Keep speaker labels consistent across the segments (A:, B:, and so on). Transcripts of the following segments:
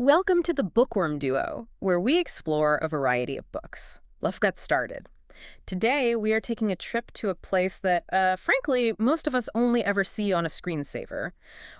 A: Welcome to the Bookworm Duo, where we explore a variety of books. Let's get started. Today, we are taking a trip to a place that, frankly, most of us only ever see on a screensaver.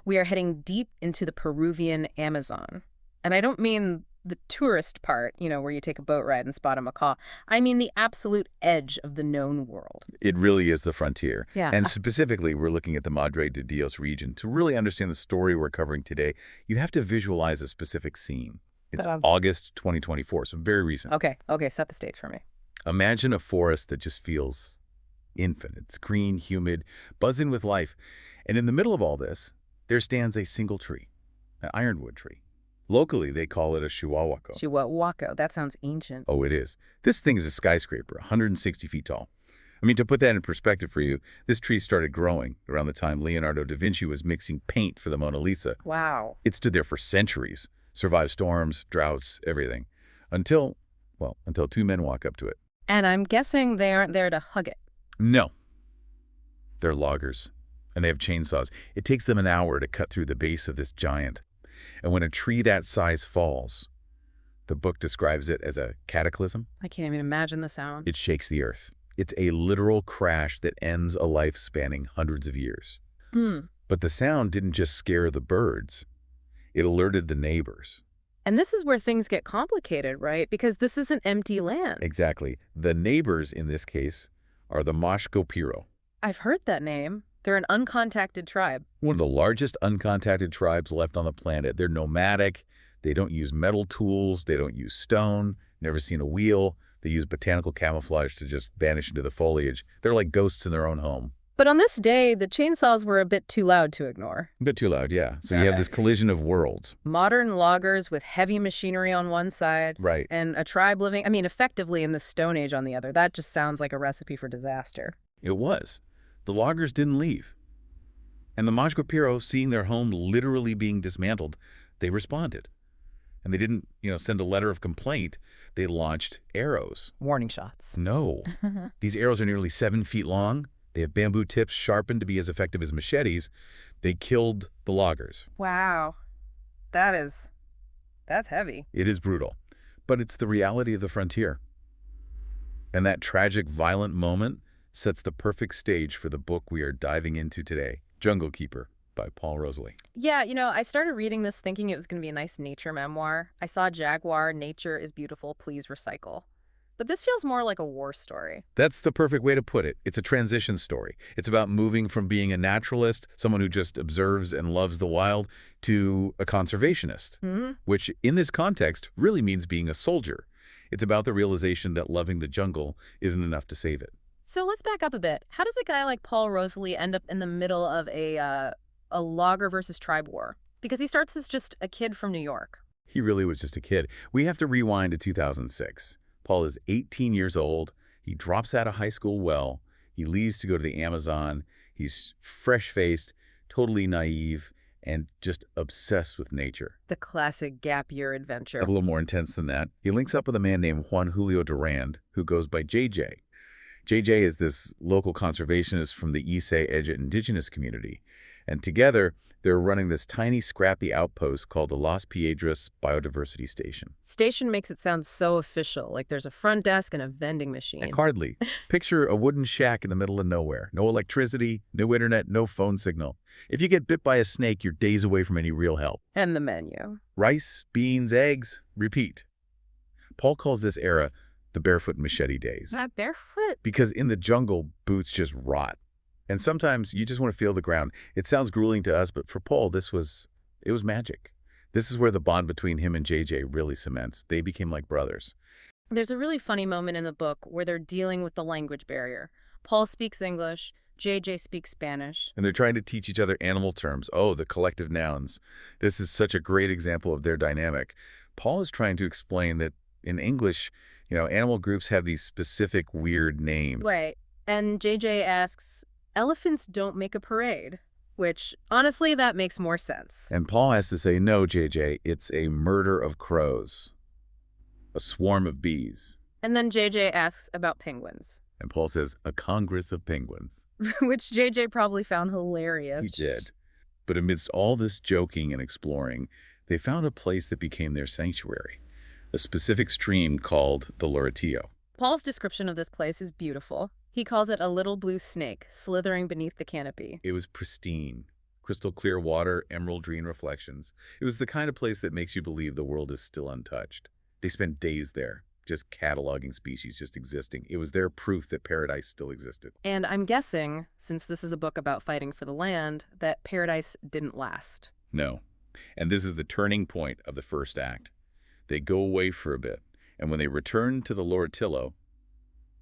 A: We are heading deep into the Peruvian Amazon. And I don't mean the tourist part, where you take a boat ride and spot a macaw. I mean the absolute edge of the known world.
B: It really is the frontier.
A: Yeah.
B: And specifically, we're looking at the Madre de Dios region. To really understand the story we're covering today, you have to visualize a specific scene. It's August 2024, so very recent.
A: Okay, set the stage for me.
B: Imagine a forest that just feels infinite. It's green, humid, buzzing with life. And in the middle of all this, there stands a single tree, an ironwood tree. Locally, they call it a chihuahuaco.
A: Chihuahuaco, that sounds ancient.
B: Oh, it is. This thing is a skyscraper, 160 feet tall. I mean, to put that in perspective for you, this tree started growing around the time Leonardo da Vinci was mixing paint for the Mona Lisa.
A: Wow.
B: It stood there for centuries, survived storms, droughts, everything, until two men walk up to it.
A: And I'm guessing they aren't there to hug it.
B: No. They're loggers, and they have chainsaws. It takes them an hour to cut through the base of this giant. And when a tree that size falls, the book describes it as a cataclysm.
A: I can't even imagine the sound.
B: It shakes the earth. It's a literal crash that ends a life spanning hundreds of years. But the sound didn't just scare the birds. It alerted the neighbors.
A: And this is where things get complicated, right? Because this isn't empty land.
B: Exactly. The neighbors in this case are the Junglekeeper.
A: I've heard that name. They're an uncontacted tribe.
B: One of the largest uncontacted tribes left on the planet. They're nomadic. They don't use metal tools. They don't use stone. Never seen a wheel. They use botanical camouflage to just vanish into the foliage. They're like ghosts in their own home.
A: But on this day, the chainsaws were a bit too loud to ignore.
B: A bit too loud, yeah. So you have this collision of worlds.
A: Modern loggers with heavy machinery on one side.
B: Right.
A: And a tribe living, effectively in the Stone Age on the other. That just sounds like a recipe for disaster.
B: It was. The loggers didn't leave. And the Junglekeeper, seeing their home literally being dismantled, they responded. And they didn't, send a letter of complaint. They launched arrows.
A: Warning shots.
B: No. These arrows are nearly 7 feet long. They have bamboo tips sharpened to be as effective as machetes. They killed the loggers.
A: Wow. That's heavy.
B: It is brutal. But it's the reality of the frontier. And that tragic, violent moment sets the perfect stage for the book we are diving into today, Junglekeeper by Paul Rosolie.
A: Yeah, I started reading this thinking it was going to be a nice nature memoir. I saw Jaguar, nature is beautiful, please recycle. But this feels more like a war story.
B: That's the perfect way to put it. It's a transition story. It's about moving from being a naturalist, someone who just observes and loves the wild, to a conservationist, which in this context really means being a soldier. It's about the realization that loving the jungle isn't enough to save it.
A: So let's back up a bit. How does a guy like Paul Rosolie end up in the middle of a logger versus tribe war? Because he starts as just a kid from New York.
B: He really was just a kid. We have to rewind to 2006. Paul is 18 years old. He drops out of high school well. He leaves to go to the Amazon. He's fresh-faced, totally naive, and just obsessed with nature.
A: The classic gap year adventure.
B: A little more intense than that. He links up with a man named Juan Julio Durand, who goes by JJ. JJ is this local conservationist from the Issei Edge indigenous community. And together, they're running this tiny, scrappy outpost called the Las Piedras Biodiversity Station.
A: Station makes it sound so official, like there's a front desk and a vending machine.
B: Hardly. Picture a wooden shack in the middle of nowhere. No electricity, no internet, no phone signal. If you get bit by a snake, you're days away from any real help.
A: And the menu.
B: Rice, beans, eggs, repeat. Paul calls this era the barefoot machete days.
A: That barefoot?
B: Because in the jungle, boots just rot. And sometimes you just want to feel the ground. It sounds grueling to us, but for Paul, it was magic. This is where the bond between him and JJ really cements. They became like brothers.
A: There's a really funny moment in the book where they're dealing with the language barrier. Paul speaks English, JJ speaks Spanish.
B: And they're trying to teach each other animal terms. Oh, the collective nouns. This is such a great example of their dynamic. Paul is trying to explain that in English, animal groups have these specific weird names.
A: Right. And JJ asks, elephants don't make a parade, which, honestly, that makes more sense.
B: And Paul has to say, no, JJ, it's a murder of crows, a swarm of bees.
A: And then JJ asks about penguins.
B: And Paul says, a congress of penguins.
A: Which JJ probably found hilarious.
B: He did. But amidst all this joking and exploring, They found a place that became their sanctuary, a specific stream called the Loretillo.
A: Paul's description of this place is beautiful. He calls it a little blue snake slithering beneath the canopy.
B: It was pristine, crystal clear water, emerald green reflections. It was the kind of place that makes you believe the world is still untouched. They spent days there, just cataloging species, just existing. It was their proof that paradise still existed.
A: And I'm guessing, since this is a book about fighting for the land, that paradise didn't last.
B: No. And this is the turning point of the first act. They go away for a bit, and when they return to the Loretillo,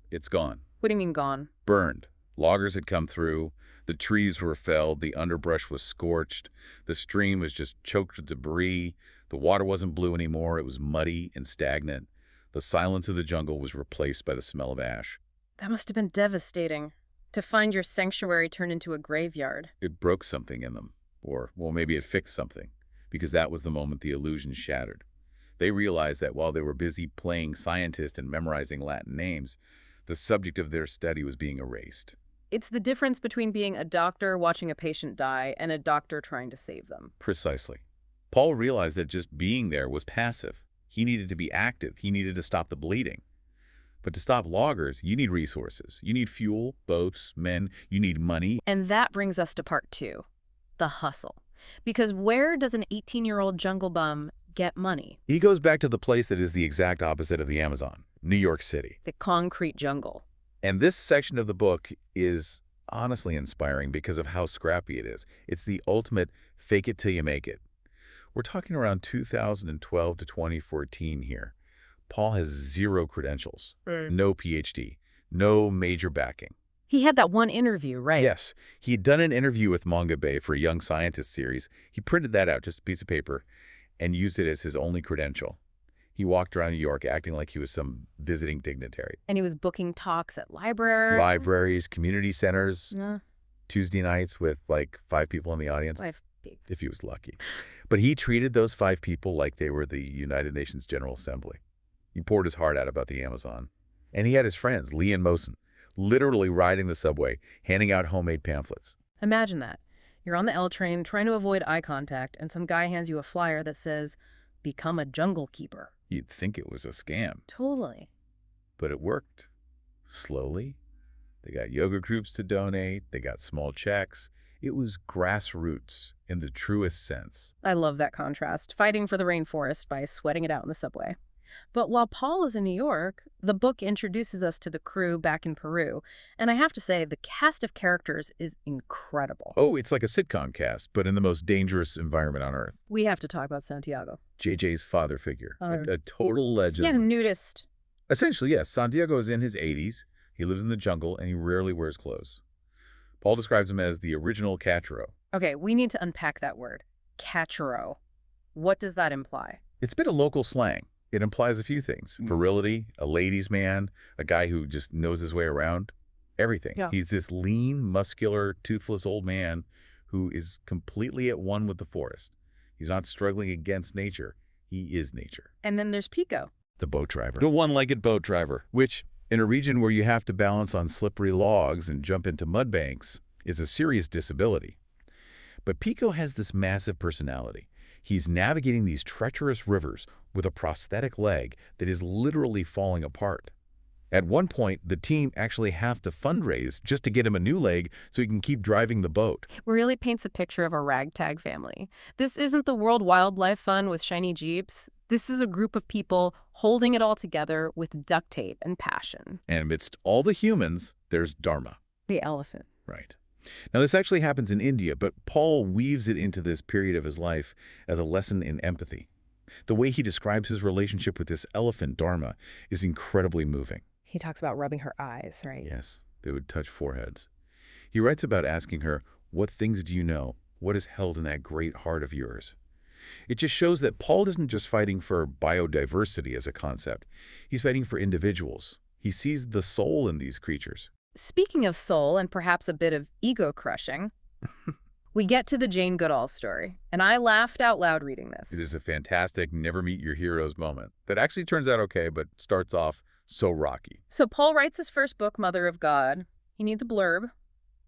B: it's gone.
A: What do you mean gone?
B: Burned. Loggers had come through, the trees were felled, the underbrush was scorched, the stream was just choked with debris, the water wasn't blue anymore, it was muddy and stagnant. The silence of the jungle was replaced by the smell of ash.
A: That must have been devastating, to find your sanctuary turned into a graveyard.
B: It broke something in them, or, well, maybe it fixed something, because that was the moment the illusion shattered. They realized that while they were busy playing scientist and memorizing Latin names, the subject of their study was being erased.
A: It's the difference between being a doctor watching a patient die and a doctor trying to save them.
B: Precisely. Paul realized that just being there was passive. He needed to be active. He needed to stop the bleeding. But to stop loggers, you need resources. You need fuel, boats, men. You need money.
A: And that brings us to part 2, the hustle. Because where does an 18-year-old jungle bum get money?
B: He goes back to the place that is the exact opposite of the Amazon, New York City.
A: The concrete jungle.
B: And this section of the book is honestly inspiring because of how scrappy it is. It's the ultimate fake it till you make it. We're talking around 2012 to 2014 here. Paul has 0 credentials, no PhD, no major backing.
A: He had that one interview, right?
B: Yes, he had done an interview with Manga Bay for a Young Scientist series. He printed that out, just a piece of paper, and used it as his only credential. He walked around New York acting like he was some visiting dignitary.
A: And he was booking talks at libraries.
B: Libraries, community centers,
A: Yeah.
B: Tuesday nights with like 5 people in the audience.
A: 5 people.
B: If he was lucky. But he treated those 5 people like they were the United Nations General Assembly. He poured his heart out about the Amazon. And he had his friends, Lee and Mosen, literally riding the subway, handing out homemade pamphlets.
A: Imagine that. You're on the L train trying to avoid eye contact, and some guy hands you a flyer that says, "Become a Junglekeeper."
B: You'd think it was a scam.
A: Totally.
B: But it worked. Slowly. They got yoga groups to donate. They got small checks. It was grassroots in the truest sense.
A: I love that contrast, fighting for the rainforest by sweating it out in the subway. But while Paul is in New York, the book introduces us to the crew back in Peru. And I have to say, the cast of characters is incredible.
B: Oh, it's like a sitcom cast, but in the most dangerous environment on Earth.
A: We have to talk about Santiago.
B: JJ's father figure, a total legend.
A: Yeah, nudist.
B: Essentially, yes. Santiago is in his 80s. He lives in the jungle, and he rarely wears clothes. Paul describes him as the original cachorro.
A: Okay, we need to unpack that word. Cachorro. What does that imply?
B: It's a bit of local slang. It implies a few things. Virility, a ladies' man, a guy who just knows his way around, everything.
A: Yeah.
B: He's this lean, muscular, toothless old man who is completely at one with the forest. He's not struggling against nature. He is nature.
A: And then there's Pico.
B: The boat driver. The one-legged boat driver, which, in a region where you have to balance on slippery logs and jump into mud banks, is a serious disability. But Pico has this massive personality. He's navigating these treacherous rivers with a prosthetic leg that is literally falling apart. At one point, the team actually have to fundraise just to get him a new leg so he can keep driving the boat.
A: Really paints a picture of a ragtag family. This isn't the World Wildlife Fund with shiny jeeps. This is a group of people holding it all together with duct tape and passion.
B: And amidst all the humans, there's Dharma.
A: The elephant.
B: Right. Now, this actually happens in India, but Paul weaves it into this period of his life as a lesson in empathy. The way he describes his relationship with this elephant, Dharma, is incredibly moving.
A: He talks about rubbing her eyes, right?
B: Yes, they would touch foreheads. He writes about asking her, "What things do you know? What is held in that great heart of yours?" It just shows that Paul isn't just fighting for biodiversity as a concept. He's fighting for individuals. He sees the soul in these creatures.
A: Speaking of soul and perhaps a bit of ego crushing, we get to the Jane Goodall story, and I laughed out loud reading this.
B: It is a fantastic never meet your heroes moment that actually turns out okay, but starts off so rocky.
A: So Paul writes his first book, Mother of God. He needs a blurb,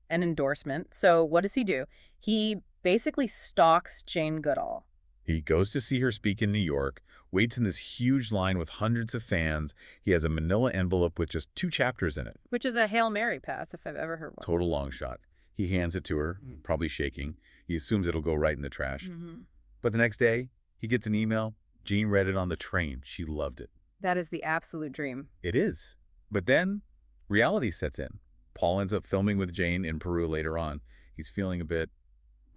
A: an endorsement. So what does he do? He basically stalks Jane Goodall.
B: He goes to see her speak in New York, waits in this huge line with hundreds of fans. He has a manila envelope with just 2 chapters in it.
A: Which is a Hail Mary pass, if I've ever heard one.
B: Total long shot. He hands it to her, probably shaking. He assumes it'll go right in the trash. But the next day, he gets an email. Jane read it on the train. She loved it.
A: That is the absolute dream.
B: It is. But then reality sets in. Paul ends up filming with Jane in Peru later on. He's feeling a bit,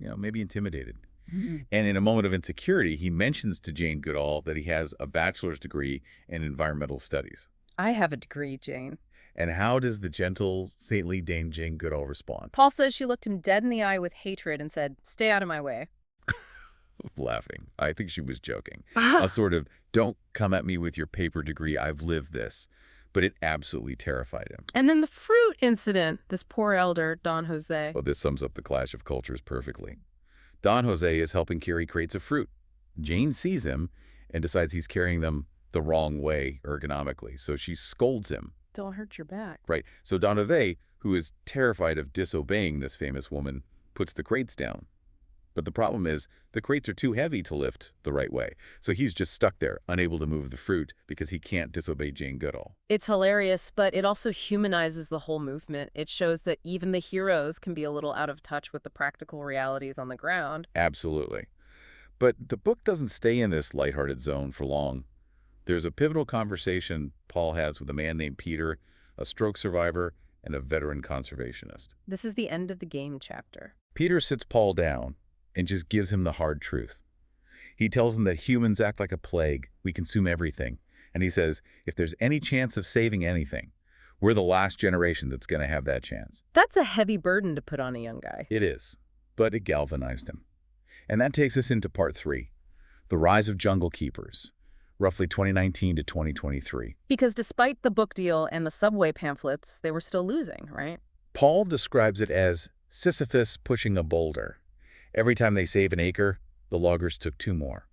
B: maybe intimidated. And in a moment of insecurity, he mentions to Jane Goodall that he has a bachelor's degree in environmental studies.
A: I have a degree, Jane.
B: And how does the gentle, saintly Dame Jane Goodall respond?
A: Paul says she looked him dead in the eye with hatred and said, "Stay out of my way."
B: Laughing. I think she was joking. A sort of, don't come at me with your paper degree, I've lived this. But it absolutely terrified him.
A: And then the fruit incident, this poor elder, Don Jose.
B: Well, this sums up the clash of cultures perfectly. Don Jose is helping carry crates of fruit. Jane sees him and decides he's carrying them the wrong way ergonomically, so she scolds him.
A: Don't hurt your back.
B: Right. So Don Jose, who is terrified of disobeying this famous woman, puts the crates down. But the problem is the crates are too heavy to lift the right way. So he's just stuck there, unable to move the fruit because he can't disobey Jane Goodall.
A: It's hilarious, but it also humanizes the whole movement. It shows that even the heroes can be a little out of touch with the practical realities on the ground.
B: Absolutely. But the book doesn't stay in this lighthearted zone for long. There's a pivotal conversation Paul has with a man named Peter, a stroke survivor, and a veteran conservationist.
A: This is the end of the game chapter.
B: Peter sits Paul down and just gives him the hard truth. He tells him that humans act like a plague. We consume everything. And he says, if there's any chance of saving anything, we're the last generation that's going to have that chance.
A: That's a heavy burden to put on a young guy.
B: It is, but it galvanized him. And that takes us into part 3, the rise of Junglekeepers, roughly 2019 to 2023.
A: Because despite the book deal and the subway pamphlets, they were still losing, right?
B: Paul describes it as Sisyphus pushing a boulder. Every time they save an acre, the loggers took 2 more.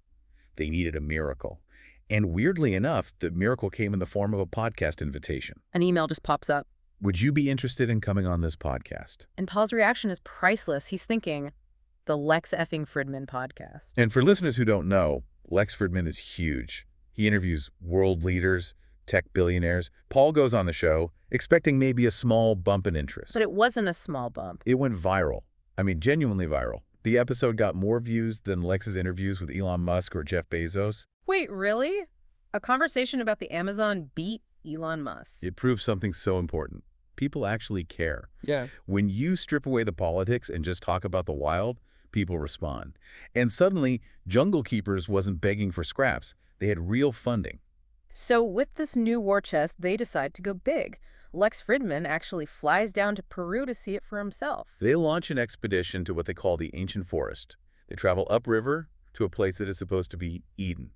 B: They needed a miracle. And weirdly enough, the miracle came in the form of a podcast invitation.
A: An email just pops up.
B: Would you be interested in coming on this podcast?
A: And Paul's reaction is priceless. He's thinking, the Lex effing Fridman podcast.
B: And for listeners who don't know, Lex Fridman is huge. He interviews world leaders, tech billionaires. Paul goes on the show, expecting maybe a small bump in interest.
A: But it wasn't a small bump.
B: It went viral. I mean, genuinely viral. The episode got more views than Lex's interviews with Elon Musk or Jeff Bezos.
A: Wait, really? A conversation about the Amazon beat Elon Musk.
B: It proves something so important. People actually care.
C: Yeah.
B: When you strip away the politics and just talk about the wild, people respond. And suddenly, Junglekeepers wasn't begging for scraps. They had real funding.
A: So with this new war chest, they decide to go big. Lex Fridman actually flies down to Peru to see it for himself.
B: They launch an expedition to what they call the Ancient Forest. They travel upriver to a place that is supposed to be Eden,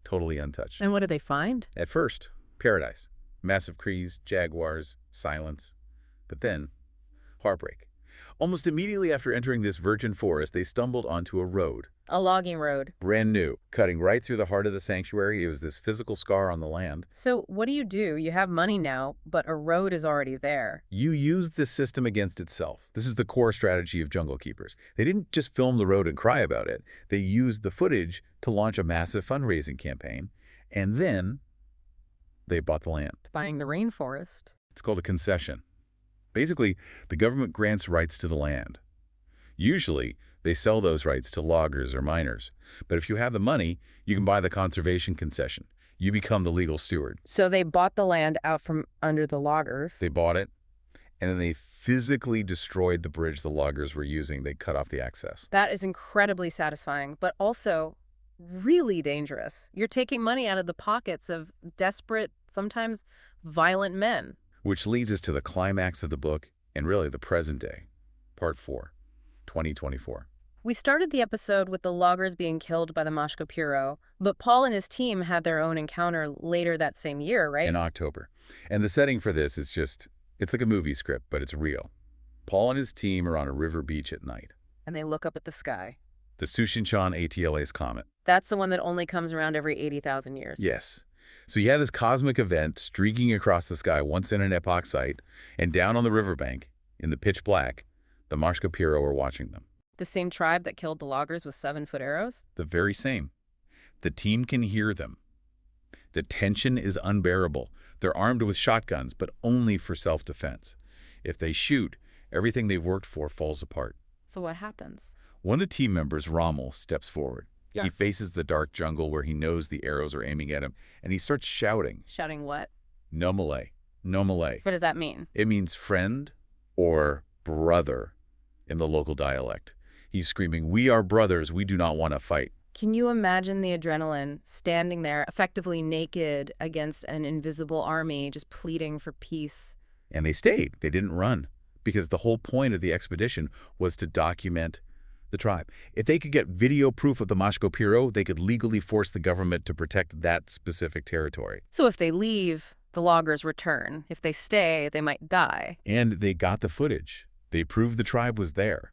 B: totally untouched.
A: And what do they find?
B: At first, paradise. Massive trees, jaguars, silence. But then, heartbreak. Almost immediately after entering this virgin forest, they stumbled onto a road.
A: A logging road.
B: Brand new, cutting right through the heart of the sanctuary. It was this physical scar on the land.
A: So what do? You have money now, but a road is already there.
B: You use this system against itself. This is the core strategy of Junglekeepers. They didn't just film the road and cry about it. They used the footage to launch a massive fundraising campaign. And then they bought the land.
A: Buying the rainforest.
B: It's called a concession. Basically, the government grants rights to the land. Usually, they sell those rights to loggers or miners. But if you have the money, you can buy the conservation concession. You become the legal steward.
A: So they bought the land out from under the loggers.
B: They bought it, and then they physically destroyed the bridge the loggers were using. They cut off the access.
A: That is incredibly satisfying, but also really dangerous. You're taking money out of the pockets of desperate, sometimes violent men.
B: Which leads us to the climax of the book, and really the present day. Part 4, 2024.
A: We started the episode with the loggers being killed by the Mashkapiro, but Paul and his team had their own encounter later that same year, right?
B: In October. And the setting for this is just, it's like a movie script, but it's real. Paul and his team are on a river beach at night.
A: And they look up at the sky.
B: The Sushinchan ATLA's comet.
A: That's the one that only comes around every 80,000 years.
B: Yes. So you have this cosmic event streaking across the sky once in an epoch site, and down on the riverbank, in the pitch black, the Mashkapiro are watching them.
A: The same tribe that killed the loggers with 7-foot arrows?
B: The very same. The team can hear them. The tension is unbearable. They're armed with shotguns, but only for self-defense. If they shoot, everything they've worked for falls apart.
A: So what happens?
B: One of the team members, Rommel, steps forward.
A: Yeah.
B: He faces the dark jungle where he knows the arrows are aiming at him, and he starts shouting,
A: Shouting what?
B: "No Malay, no Malay."
A: What does that mean?
B: It means friend or brother in the local dialect. He's screaming, "We are brothers, we do not want to fight."
A: Can you imagine the adrenaline, standing there effectively naked against an invisible army, just pleading for peace?
B: And they stayed. They didn't run, because the whole point of the expedition was to document the tribe. If they could get video proof of the Mashco Piro, they could legally force the government to protect that specific territory.
A: So if they leave, the loggers return. If they stay, they might die.
B: And they got the footage. They proved the tribe was there.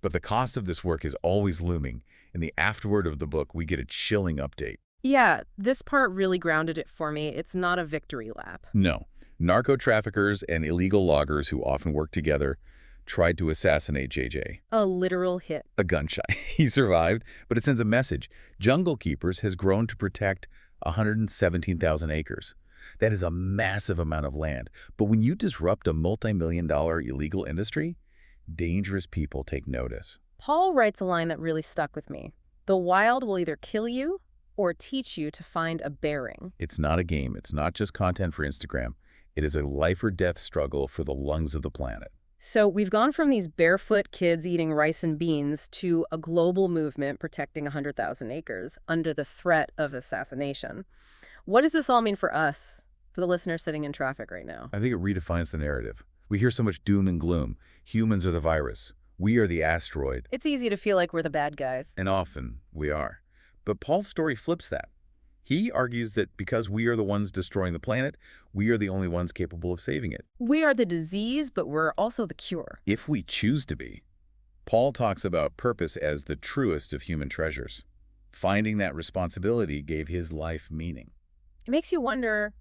B: But the cost of this work is always looming. In the afterword of the book, we get a chilling update.
A: Yeah, this part really grounded it for me. It's not a victory lap.
B: No. Narco-traffickers and illegal loggers who often work together tried to assassinate JJ.
A: A literal hit.
B: A gunshot. He survived, but it sends a message. Junglekeepers has grown to protect 117,000 acres. That is a massive amount of land. But when you disrupt a multi-million-dollar illegal industry, dangerous people take notice.
A: Paul writes a line that really stuck with me. The wild will either kill you or teach you to find a bearing.
B: It's not a game. It's not just content for Instagram. It is a life or death struggle for the lungs of the planet.
A: So we've gone from these barefoot kids eating rice and beans to a global movement protecting 100,000 acres under the threat of assassination. What does this all mean for us, for the listener sitting in traffic right now?
B: I think it redefines the narrative. We hear so much doom and gloom. Humans are the virus. We are the asteroid.
A: It's easy to feel like we're the bad guys.
B: And often we are. But Paul's story flips that. He argues that because we are the ones destroying the planet, we are the only ones capable of saving it.
A: We are the disease, but we're also the cure.
B: If we choose to be. Paul talks about purpose as the truest of human treasures. Finding that responsibility gave his life meaning.
A: It makes you wonder,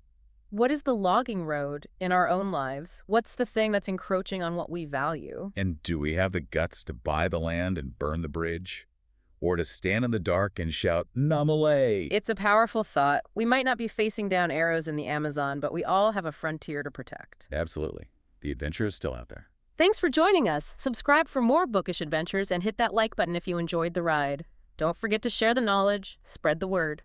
A: what is the logging road in our own lives? What's the thing that's encroaching on what we value?
B: And do we have the guts to buy the land and burn the bridge? Or to stand in the dark and shout, "Namalay"?
A: It's a powerful thought. We might not be facing down arrows in the Amazon, but we all have a frontier to protect.
B: Absolutely. The adventure is still out there.
A: Thanks for joining us. Subscribe for more bookish adventures and hit that like button if you enjoyed the ride. Don't forget to share the knowledge, spread the word.